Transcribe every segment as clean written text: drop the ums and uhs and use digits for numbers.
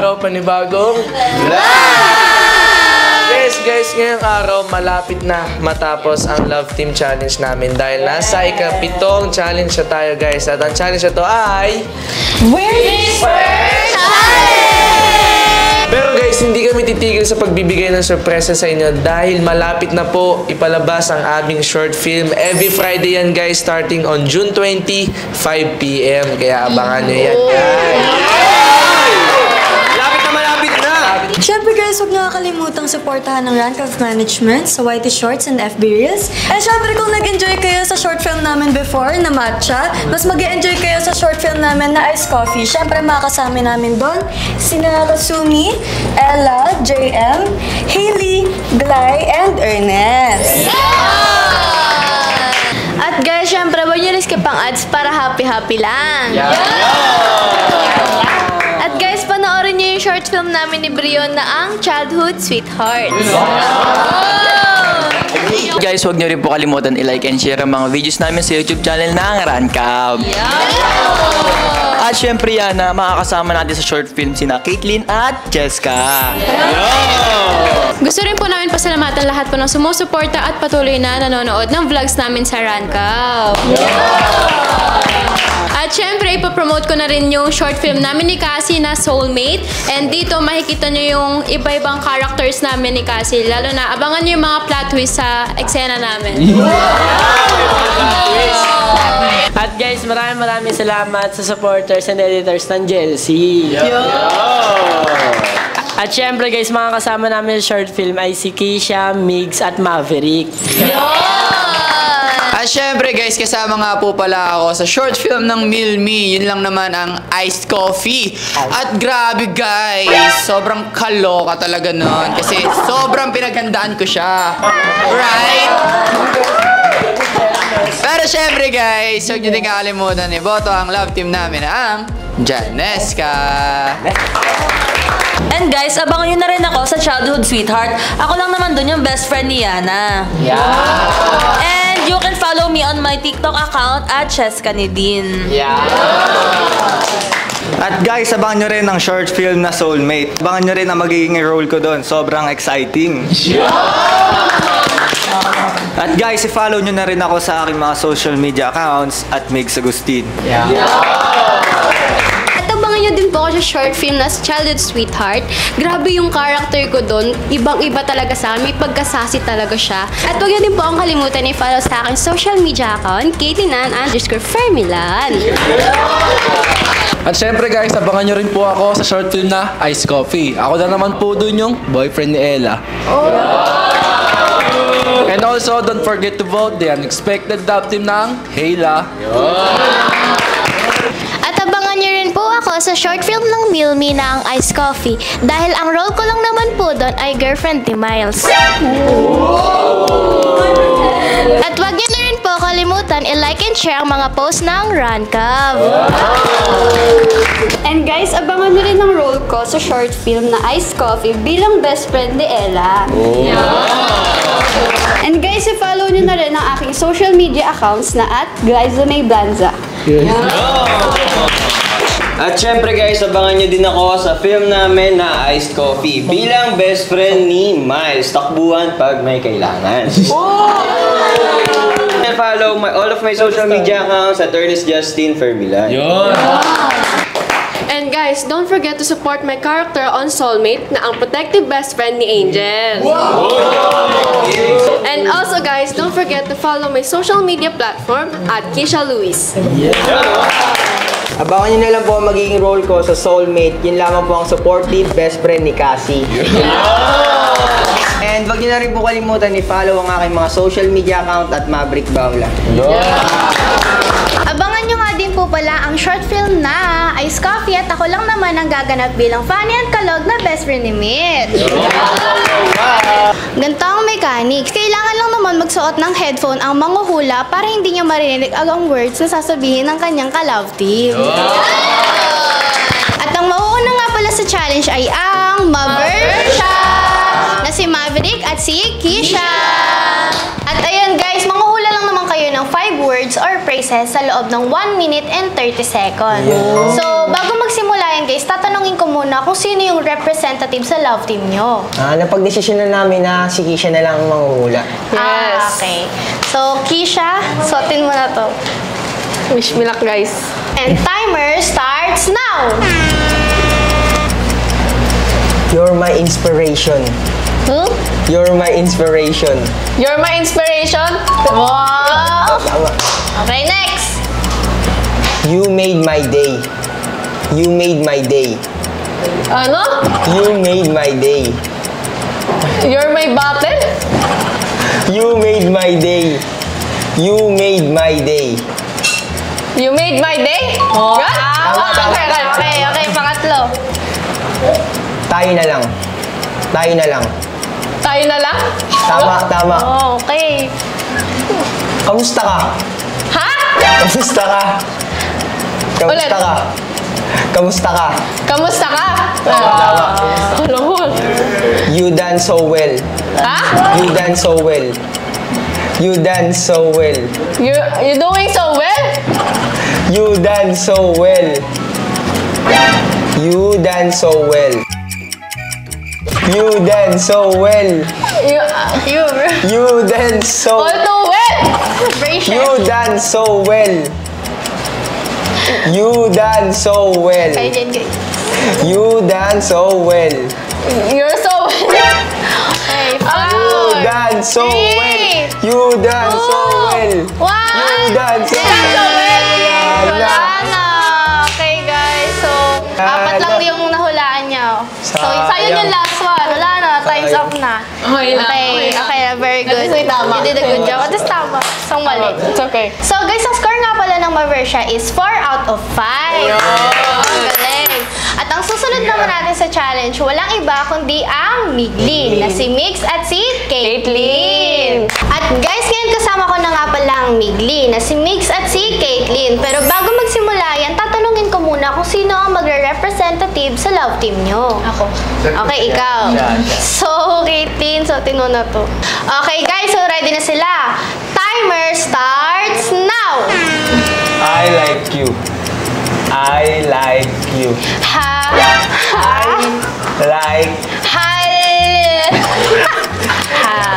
araw, panibagong guys, ngayong araw malapit na matapos ang Love Team Challenge namin dahil nasa ika-7 challenge na tayo guys. At ang challenge na to ay Whisper Challenge! Pero guys, hindi kami titigil sa pagbibigay ng sorpresa sa inyo dahil malapit na po ipalabas ang aming short film. Every Friday yan guys, starting on June 20, 5 PM. Kaya abangan nyo yan guys. Siyempre guys, huwag niyo kakalimutang supportahan ng Rank of Management sa YT Shorts and FB Reels. And siyempre kung nag-enjoy kayo sa short film namin before na Matcha, mas mag-enjoy kayo sa short film namin na Ice Coffee. Siyempre makakasama namin doon sina Kasumi, Ella, JM, Hailey, Glay, and Ernest. At guys, syempre, huwag niyo risk pang ads para happy-happy lang. At guys, panoorin niyo yung short film namin ni Brion na ang Childhood Sweetheart. Guys, huwag niyo rin po kalimutan i-like and share ang mga videos namin sa YouTube channel ng Rancab. At syempre yan na makakasama natin sa short film sina Caitlyn at Jessica. Gusto rin po namin pasalamatan lahat po ng sumusuporta at patuloy na nanonood ng vlogs namin sa Rancab. At syempre, ipapromote ko na rin yung short film namin ni Cassie na Soulmate. And dito, makikita nyo yung iba-ibang characters namin ni Cassie. Lalo na, abangan nyo yung mga plot twist sa eksena namin. At guys, maraming salamat sa supporters and editors ng JLC. At syempre guys, mga kasama namin sa short film ay si Keisha, Migs at Maverick. At syempre guys, kasama nga po pala ako sa short film ng Milmi. Yun lang naman ang Iced Coffee. At grabe guys, sobrang kaloka talaga nun. Kasi sobrang pinaghandaan ko siya. Right? Pero syempre guys, huwag nyo din kakalimutan iboto ang love team namin na ang Janesca. And guys, abangan nyo na rin ako sa Childhood Sweetheart. Ako lang naman dun yung best friend ni Yana. And you can follow me on my TikTok account at Cheska Nidin. At guys, abangan nyo rin ang short film na Soulmate. Abangan nyo rin ang magiging role ko doon. Sobrang exciting. At guys, i-follow nyo na rin ako sa aking mga social media accounts at Migs Agustin. Abangan nyo din po ako sa short film na Childhood Sweetheart. Grabe yung character ko doon. Ibang-iba talaga sa akin. May pagkasasi talaga siya. At huwag nyo din po akong kalimutan i-follow sa aking social media account, Kaitinan_Fermilan. At syempre guys, abangan nyo rin po ako sa short film na Ice Coffee. Ako na naman po dun yung boyfriend ni Ella. And also, don't forget to vote the unexpected love team ng Hayla. At abangan niyo rin po ako sa short film ng Milmi na ang Ice Coffee dahil ang role ko lang naman po doon ay girlfriend ni Miles. At wag niyo na rin po kalimutan i-like and share ang mga post ng Rancab. And guys, abangan niyo rin ang role ko sa short film na Ice Coffee bilang best friend ni Ella. And guys, i-follow niyo na rin ang aking social media accounts na @GlyzaMayBlanza. At syempre guys, abangan nyo din ako sa film namin na Iced Coffee bilang best friend ni Miles. Takbuhan pag may kailangan. And follow all of my social media accounts at Ernest Justin Fermilan. And guys, don't forget to support my character on Soulmate na ang protective best friend ni Angel. And also guys, don't forget to follow my social media platform @KeishaLuis. Abangan nyo na lang po ang magiging role ko sa Soulmate. Yun lamang po ang supportive best friend ni Cassie. And wag nyo na rin po kalimutan i-follow ang aking mga social media account at Maverick Baula. Abangan nyo nga din po pala ang short film na Ice Coffee at ako lang naman ang gaganap bilang funny at kalog na best friend ni Mitch. Ganito ang mechanics. Kailangan lang naman magsuot ng headphone ang manghuhula para hindi niya marinig ang words na sasabihin ng kanyang ka-love team. At ang mauuna nga pala sa challenge ay ang Maversha na si Maverick at si Keisha. At ayun guys, manghuhula lang naman kayo kayo ng 5 words or phrases sa loob ng 1 minute and 30 seconds. So, bago magsimula yan guys, tatanungin ko muna kung sino yung representative sa love team nyo. Napag-desisyon na namin na si Kisha na lang ang mangungula. Okay. So, Kisha, suotin mo na to. Wish me luck, guys. And timer starts now! You're my inspiration. You're my inspiration. You're my inspiration. Wow! Tama. Okay, next! You made my day. You made my day. Ano? You made my day. You're my button? You made my day. You made my day. You made my day? Okay, pangatlo. Tayo na lang. Tayo na lang. Tayo na lang? Tama. Oh, okay. Kamusta ka? Ha? Kamusta ka? Ulit. Kamusta ka? Kamusta ka? Kamusta ka? Tama. Ano mo? You dance so well. Ha? You dance so well. You dance so well. You doing so well? You dance so well. You dance so well. You dance so well. You dance so All too well? You dance so well. You dance so well. Okay, dyan guys. You dance so well. You're so well. Okay, You dance so well. You dance so well. You dance so well. Wala na. Okay, guys. So, apat lang yung nahulaan niya. So, sayang yung last one. Wala na. Time's up na. Okay, very good. You did a good job. At least tama. Isang mali. It's okay. So, guys, ang score nga pala ng Maversia is 4 out of 5. Ang galing. At ang susunod naman natin sa challenge, walang iba kundi ang Miglin, na si Mix at si Caitlyn. At guys, ngayon kasama ko na nga pala ang Miglin, na si Mix at si Caitlyn. Pero bago magsimula yan, tatanungin ko muna kung sino ang magre-representative sa love team nyo. Ako. Okay, ikaw. So, Caitlyn, suotin mo na to. Okay, guys, so ready na sila. Timer starts now! I like you. I like you. Like.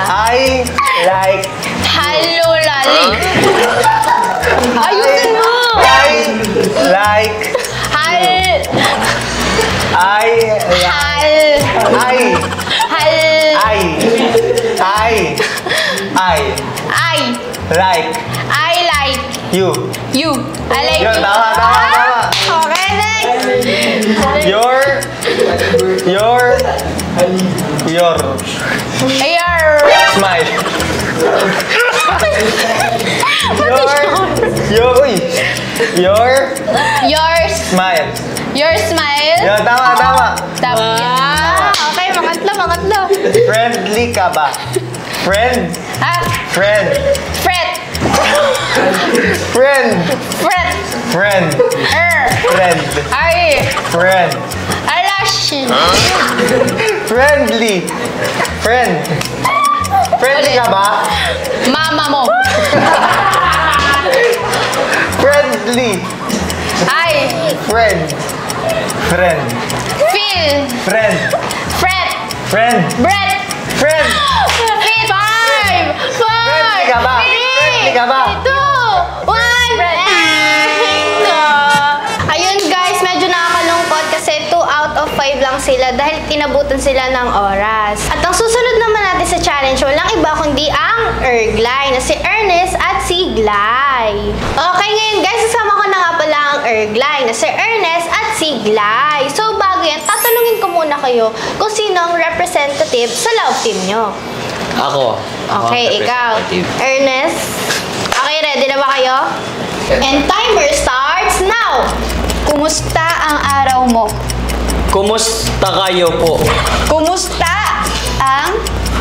I like. Halo, lali. Ayusin mo! I like. Hal. I like. I like you. you. I like Yun, you. tama. Okay, next. Your smile. Yours. Smile. Your smile. Yun, tama. Yeah. Okay, pangatlo. Friendly ka ba? Friend. Fret. Friend. Friend. Friend. Alash. Friendly. Friendly ka ba? Mama mo. Friendly. Friend. Feel. Fred. Bread. Friend. 5, 4, Friendly ka ba? 2, 1. Ayun guys, medyo nakakalungkot kasi 2 out of 5 lang sila dahil tinabutan sila ng oras. At ang susunod naman natin sa challenge, walang iba kundi ang Erglay, na si Ernest at si Glay. Okay, ngayon guys, kasama ko na nga pala ang Erglay, na si Ernest at si Glay. So bago yan, tatanungin ko muna kayo kung sino ang representative sa love team nyo. Ako. Okay, ikaw. Ernest. Okay, ready na ba kayo? And timer starts now! Kumusta ang araw mo? Kumusta kayo po? Kumusta ang...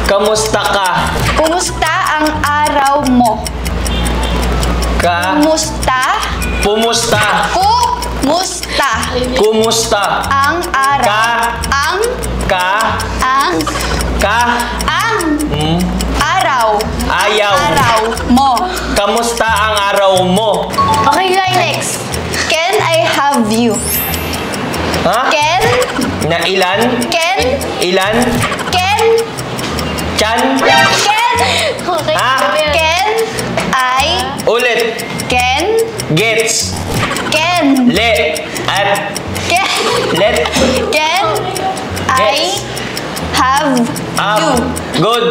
Kamusta ka? Kumusta ang araw mo? Kumusta? Pumusta? Kumusta Kumusta? ang araw? Ang Ka? araw Ayaw. Araw. Mo. Kamusta ang araw mo? Okay, guys, next. Can I have you? Ha? Can? Na ilan? Can? Ilan? Can? Chan? Can? Okay. Ha? Can I? Ulit. Can? Gets. Can? Let. At. Can? Let. Can I have Up. you? Good.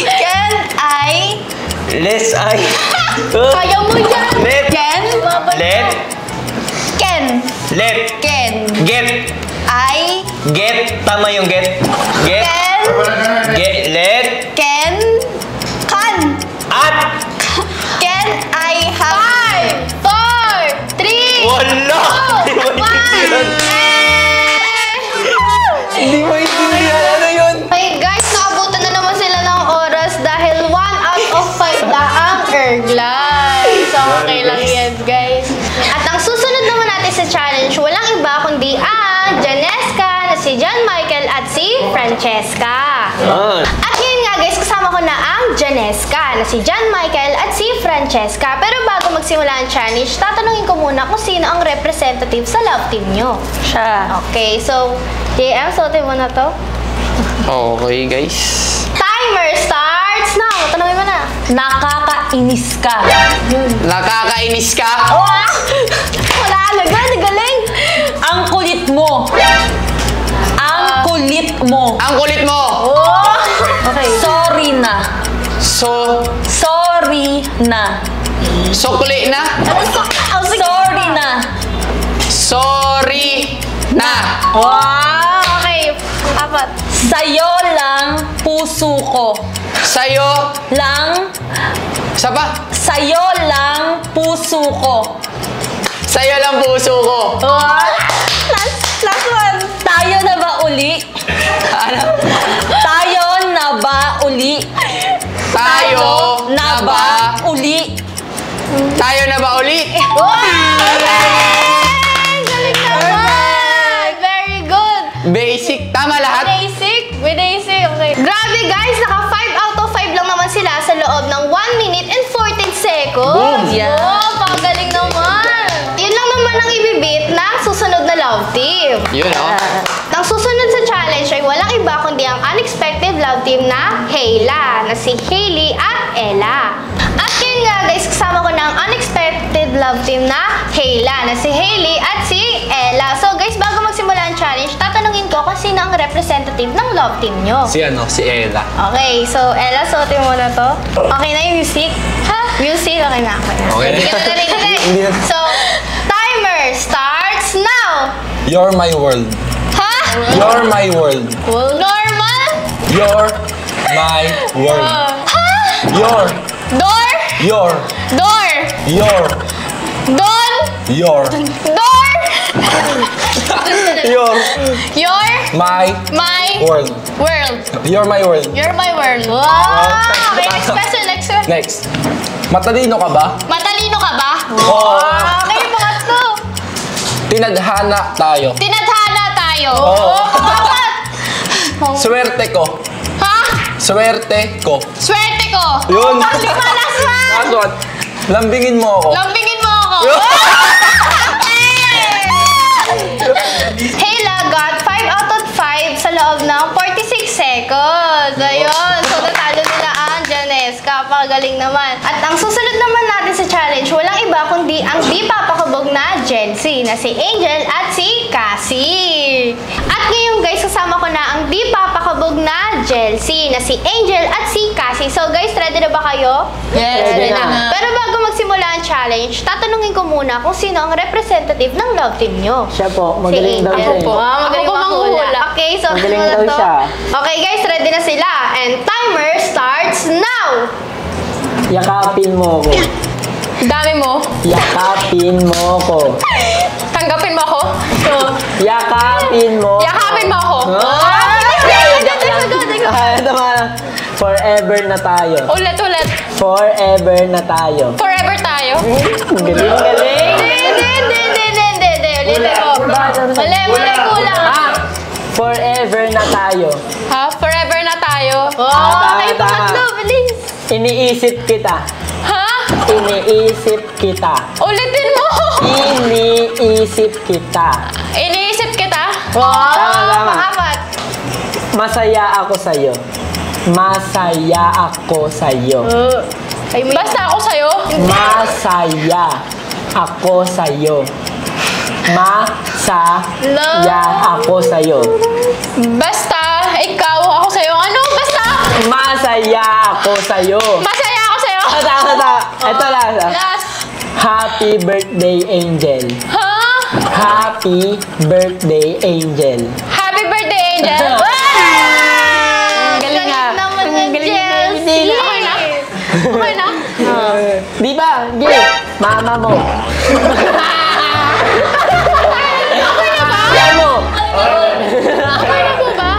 Can I? Less I. Kaya mo yan. Let. Can? Let. Can? Let. Can? Get. I? Get. Tama yung get. Get. Can? Get. Let. Can? Can? At. Can I have? 5, 4, 3, Wala. Hindi mo intindihan. Ano yun? Hey guys, naabutan na naman sila ng oras dahil 1 out of 5 na ang Erglay. So, okay lang yan, guys. At ang susunod naman natin sa challenge, walang iba kundi ang Janesca na si John Michael at si Francesca. At ngayon nga guys, kasama ko na ang Janesca na si John Michael at si Francesca. Pero bago magsimula ang challenge, tatanungin ko muna kung sino ang representative sa love team nyo. Siya. Okay, so, JM, suotin mo na to. Okay, guys. Timer starts now. Tanongin mo na. Nakakainis ka. Nakakainis ka? Wala, agad. Galing. Ang kulit mo. Ang kulit mo. Ang kulit mo! Okay. Sorry na. Sorry na. Sukli na? Sorry na. Sorry na! Wow. Okay. 4. Sa'yo lang puso ko. Sa'yo Lang. Isa pa? Sa'yo lang puso ko. Sa'yo lang puso ko. Last one. Tayo na ba uli? Ano? Tayo na ba uli? Tayo na ba? uli? Tayo na ba ulit? Galing naman. Very good. Basic. Tama lahat? Basic. Okay. Grabe guys, naka 5 out of 5 lang naman sila sa loob ng 1 minute and 14 seconds. Boom. Yeah. Oh, pagaling naman. Yun lang naman ang ibibit ng susunod na love team. Yun o. Ang susunod sa challenge ay walang iba kundi ang unexpected love team na Hayla, na si Hailey at Ella. At yun nga guys, kasama ko ng unexpected love team na Hayla, na si Hailey at si Ella. So guys, bago magsimula ang challenge, tatanungin ko kung sino ang representative ng love team nyo. Si Ella. Okay, so Ella, suotin mo na to. Okay na yung music? Ha? Music? Okay na. Okay na. Hindi ka na narinig. So, timer starts now. You're my world. Ha? You're my world. Normal? You're my world. Ha? You're. Door? You're. Door? You're. Don? You're. Door? You're. Your? My My? world. World. You're my world. You're my world. Wow! Okay, next question, next question. Next. Matalino ka ba? Matalino ka ba? Oo. Okay, pangatlo. Tinadhana tayo. Tinadhana tayo. Oo. Pangapat. Swerte ko. Ha? Swerte ko. Swerte ko. Yun. Panglima, last one. Last one. Lambingin mo ako. Lambingin mo ako. Hayla got 5 out of 5 sa loob ng 46 seconds. Ayun. So, natalo nila ang Janesca. Pagaling naman. At ang susunod naman natin sa challenge, walang iba kundi ang di papakabog na Gen Z, na si Angel at si Cassie. At ngayon guys, kasama ko na ang di papakabog na Gen Z, na si Angel at si Cassie. So guys, ready na ba kayo? Yes, Ready na. Pero bago magsimula ang challenge, tatanungin ko muna kung sino ang representative ng love team nyo. Siya po. Magaling daw siya. Po. Magaling manghula. Okay, so Magaling ano daw to? siya. Okay guys, ready na sila. And timer starts now! Yakapin mo ko. Dami mo. Yakapin mo ko. Tanggapin mo ako. Yakapin mo. Yakapin mo ako. Tama. Forever na tayo. Ulit. Forever na tayo. Forever tayo. Galing. Hindi. Mali, kulang. Forever na tayo. Ha? Forever na tayo. Tama, Okay, tama. pangatlo. Bilis. Iniisip kita. Ha? Iniisip kita. Ulitin mo! Iniisip kita. Iniisip kita? Tama. Pang-apat. Masaya ako sa'yo. Masaya ako sa'yo. Basta ako sa'yo? Masaya ako sa'yo. Masaya ako sa'yo. Basta ikaw ako sa'yo. Ano? Basta? Masaya ako sa'yo. Masaya ako sa'yo. Tama. Ito lang. Last. Happy birthday, Angel. Ha? Happy birthday, Angel. Happy birthday, Angel. Ang galing nga. naman Ang ng galing na. Chelsea. Okay na? Okay na? Di ba? Gil, mama mo. Yan mo. Okay na po ba?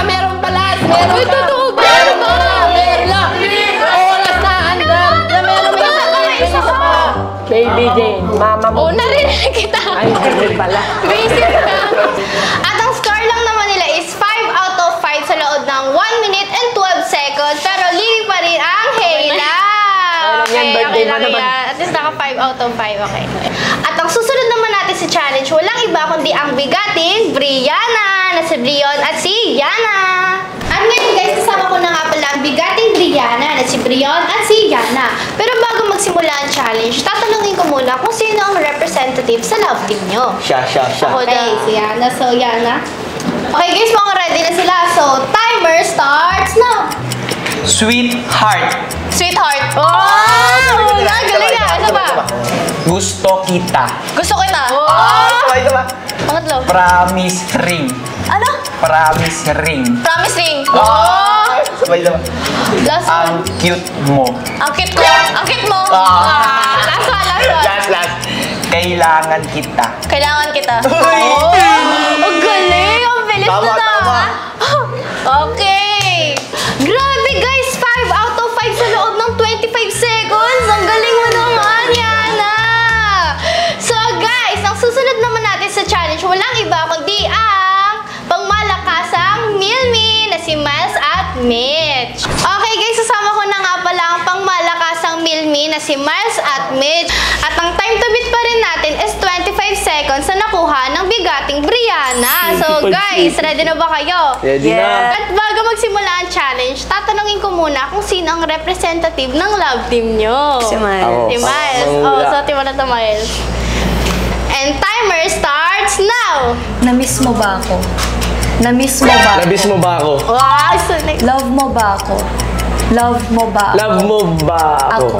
Meron pa last. Uy, totoo ba? Meron ba? Oras na, andar. Isa ka pa. Baby Jane, mama mo. Oh, narinig kita. Ay, ganun pala. Basic ka. At ang score lang naman nila is 5 out of 5 sa loob ng 1 minute and 12 seconds. Pero leading pa rin ang Hela. birthday mo lang naman. yan. At least naka 5 out of 5. Okay. At ang susunod naman natin sa challenge, walang iba kundi ang bigating Brianna na si Brion at si Yana. At ngayon guys, kasama ko na nga pala ang bigating Brianna na si Brion at si Yana. Pero bago magsimula ang challenge, tatanungin ko muna kung sino ang representative sa love team nyo. Siya. Ako okay, si Yana. So, Yana. Okay guys, mga ready na sila. So, timer starts now. Sweetheart. Sweetheart. Oh! Galing na. Ano ba? Gusto kita. Gusto kita. Ito ba? Pangatlo. Promise ring. Ano? Promise ring. Promise ring. Sabay naman. Last one. Ang cute mo. Ang cute ko. Ang cute mo. Last one. Last. Kailangan kita. Kailangan kita. Ang galing. Ang bilis Tama. Okay. Grabe guys. 5 out of 5 sa loob ng 25 seconds. Ang galing mo naman, Yana. So guys, ang susunod naman natin sa challenge, walang iba kundi ang pangmalakasang Milmi na si Miles at Mitch. Okay guys, sasama ko na nga pala ang pangmalakasang Milmi na si Miles at Mitch. At ang time to beat pa rin natin is 25 seconds na nakuha ng bigating Brianna. So guys, ready na ba kayo? Ready na. At bago magsimula ang challenge, tatanungin ko muna kung sino ang representative ng love team nyo. Si Miles. Si Miles. Oh, so timula to Miles. And timer starts now. Na-miss mo ba ako? Na-miss mo ba ako? Nabis mo ba ako? Wow, sulit. Love mo ba ako? Love mo ba ako? Love mo ba ako?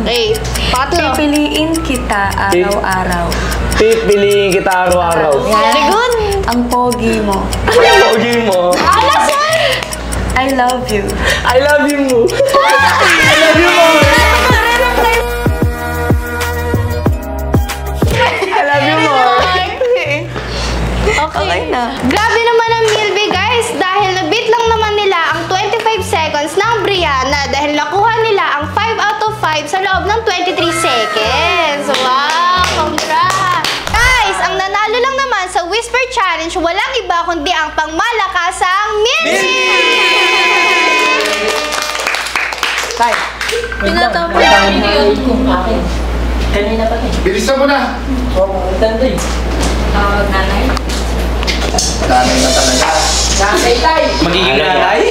Okay. Pangatlo. Pipiliin kita araw-araw. Pipiliin kita araw-araw. Very good. Ang pogi mo. Pogi mo. Last one. I love you. I love you mo. I love you mo. I love you more. Okay na. Grabe naman ang Milby guys dahil na-beat lang naman nila ang 25 seconds ng Brianna dahil nakuha nila ang 5 out of 5 sa loob ng 23 seconds. Wow! Congrats! Guys, ang nanalo lang naman sa Whisper Challenge walang iba kundi ang pangmalakasang Milby! Tay. Tinatapos yung video ko. Kanina pa tayo. Bilisan mo na! Oo, tanto eh. Nanay? Nanay na talaga. Nanay tay. Magiging nanay?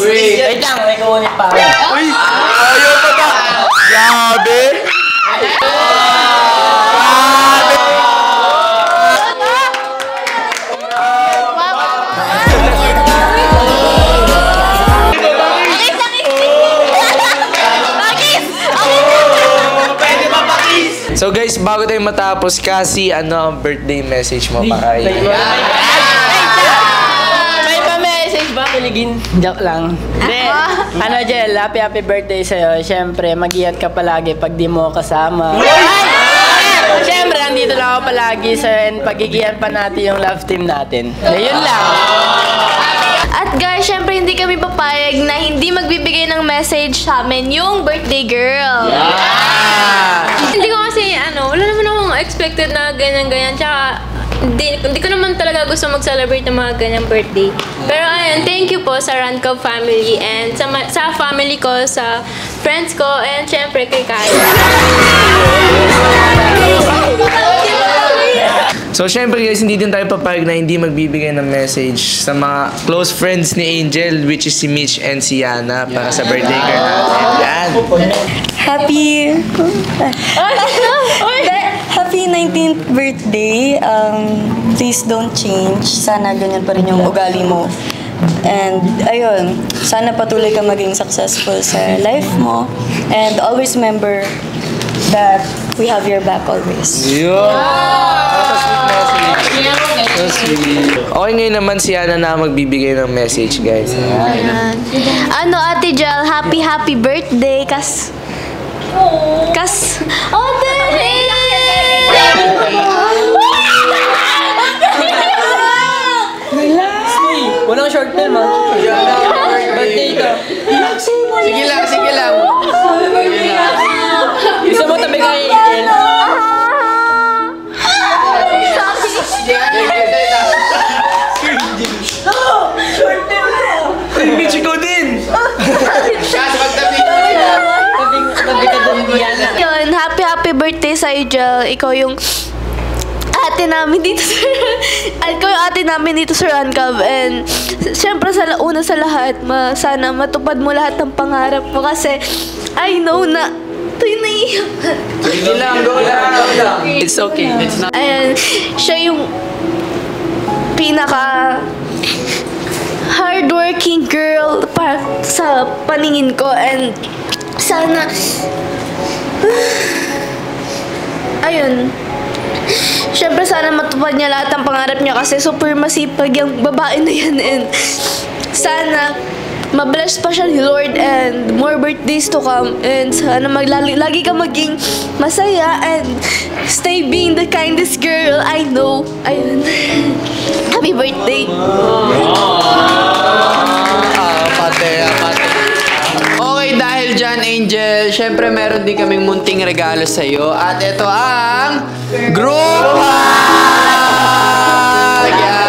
Wait lang, may kukunin pa ako. Uy! Ayaw pa ba? Grabe! So guys, bago tayo matapos, kasi ano ang birthday message mo para kay... May pa-message ba? Kiligin? Joke lang. Hindi. Ano, Jel, happy birthday sa'yo. Siyempre, mag-iingat ka palagi pag di mo kasama. Siyempre, nandito lang ako palagi and pagigihan pa natin yung love team natin. Yun lang. At guys, syempre hindi kami papayag na hindi magbibigay ng message sa amin yung birthday girl. Hindi ko kasi, wala naman akong expected na ganyan-ganyan. Tsaka, hindi ko naman talaga gusto mag-celebrate ng mga ganyang birthday. Pero ayun, thank you po sa Rancov family and sa family ko, sa friends ko, and syempre kay Kaya. So, syempre guys, hindi din tayo papayag na hindi magbibigay ng message sa mga close friends ni Angel, which is si Mitch and si Yana, para sa birthday girl natin. Yan! Happy 19th birthday. Please don't change. Sana ganyan pa rin yung ugali mo. And ayun, sana patuloy ka maging successful sa life mo. And always remember that we have your back always. So sweet. Okay, ngayon naman si Yana na magbibigay ng message, guys. Ate Jel, happy birthday. Walang short film, ha? Birthday ka. Sige lang. Isa mo tabi kay Angel. Mitch, ikaw din! Tabi ka dun, Yana. Yun, happy birthday sa Jel. Ikaw yung ate namin dito sa Rancov. And syempre una sa lahat, sana matupad mo lahat ng pangarap mo kasi I know na ito yung naiiyak. Go lang. It's okay. It's not. Ayan, siya yung pinaka hardworking girl para sa paningin ko, and sana ayun, syempre sana matupad niya lahat ng pangarap niya kasi super masipag yung babae na yan, and sana mabless pa siya ni Lord and more birthdays to come, and sana lagi ka maging masaya and stay being the kindest girl I know. Ayun. Happy birthday. Pate. Okay, dahil dyan, Angel, syempre meron din kaming munting regalo sa'yo. At ito ang group hug! Yan.